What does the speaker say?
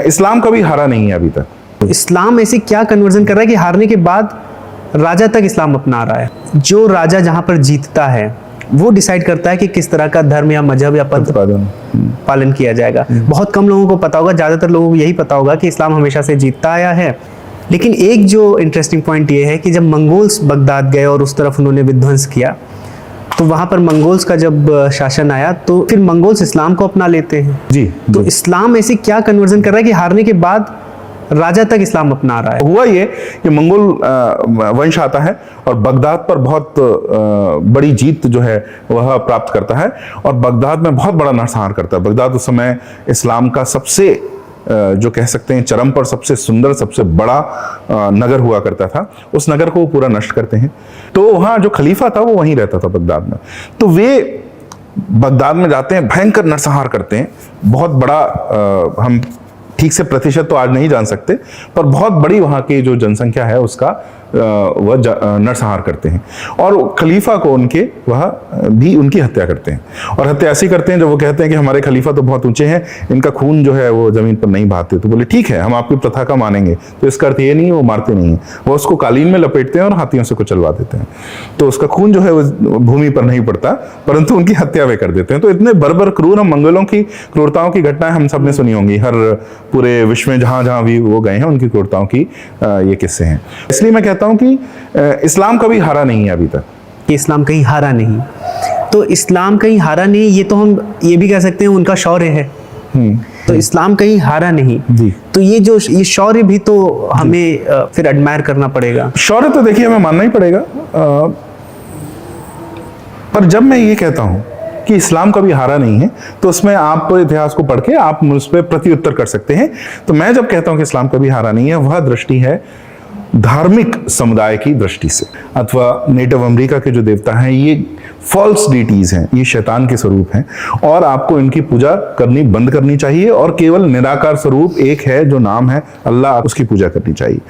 इस्लाम कभी हारा नहीं है अभी तक। इस्लाम ऐसे क्या कन्वर्जन कर रहा है कि हारने के बाद राजा तक इस्लाम अपना रहा है। जो राजा जहां पर जीतता है वो डिसाइड करता है कि किस तरह का धर्म या मजहब या पंथ पालन किया जाएगा। बहुत कम लोगों को पता होगा, ज्यादातर लोगों को यही पता होगा कि इस्लाम हमेशा से जीतता आया है। लेकिन एक जो इंटरेस्टिंग पॉइंट ये है कि जब मंगोल्स बगदाद गए और उस तरफ उन्होंने विध्वंस किया, तो वहां पर मंगोल्स का जब शासन आया तो फिर मंगोल्स इस्लाम को अपना लेते हैं। जी, तो इस्लाम ऐसे क्या कन्वर्जन कर रहा है कि हारने के बाद राजा तक इस्लाम अपना रहा है। हुआ ये कि मंगोल वंश आता है और बगदाद पर बहुत बड़ी जीत जो है वह प्राप्त करता है और बगदाद में बहुत बड़ा नरसंहार करता है। बगदाद उस समय इस्लाम का सबसे जो कह सकते हैं चरम पर सबसे सुंदर, सबसे बड़ा नगर हुआ करता था। उस नगर को पूरा नष्ट करते हैं। तो वहाँ जो खलीफा था वो वहीं रहता था बगदाद में। तो वे बगदाद में जाते हैं, भयंकर नरसंहार करते हैं। बहुत बड़ा हम ठीक से प्रतिशत तो आज नहीं जान सकते, पर बहुत बड़ी वहाँ की जो जनसंख्या है उसका वह नरसंहार करते हैं और खलीफा को वह भी उनकी हत्या करते हैं। और हत्या ऐसी करते हैं जब वो कहते हैं कि हमारे खलीफा तो बहुत ऊंचे हैं, इनका खून जो है वो जमीन पर नहीं बहाते। तो बोले ठीक है, हम आपकी प्रथा का मानेंगे। तो इसका अर्थ ये नहीं वो मारते नहीं है, वो उसको कालीन में लपेटते हैं और हाथियों से कुचलवा देते हैं। तो उसका खून जो है वो भूमि पर नहीं पड़ता, परंतु उनकी हत्या वे कर देते हैं। तो इतने बर्बर क्रूर, हम मंगलों की क्रूरताओं की घटनाएं हम सब ने सुनी होंगी। हर पूरे विश्व में जहां जहां भी वो गए हैं उनकी क्रूरताओं की ये किस्से हैं। इसलिए मैं कहता हूं कि इस्लाम कभी हारा नहीं है अभी तक। कि इस्लाम कहीं हारा नहीं, तो इस्लाम कहीं हारा नहीं, ये तो हम ये भी कह सकते हैं उनका शौर्य है। तो इस्लाम कहीं हारा नहीं जी। तो ये शौर्य भी तो हमें फिर एडमायर करना पड़ेगा। शौर्य तो देखिए हमें मानना ही पड़ेगा। पर जब मैं ये कहता हूं कि इस्लाम कभी हारा नहीं है, तो उसमें आप इतिहास को पढ़ के आप उस पर प्रत्युत्तर कर सकते हैं। तो मैं जब कहता हूं कि इस्लाम कभी हारा नहीं है, वह दृष्टि है धार्मिक समुदाय की दृष्टि से। अथवा नेटिव अमेरिका के जो देवता हैं ये फॉल्स डीटीज हैं, ये शैतान के स्वरूप हैं और आपको इनकी पूजा करनी बंद करनी चाहिए और केवल निराकार स्वरूप एक है जो नाम है अल्लाह, उसकी पूजा करनी चाहिए।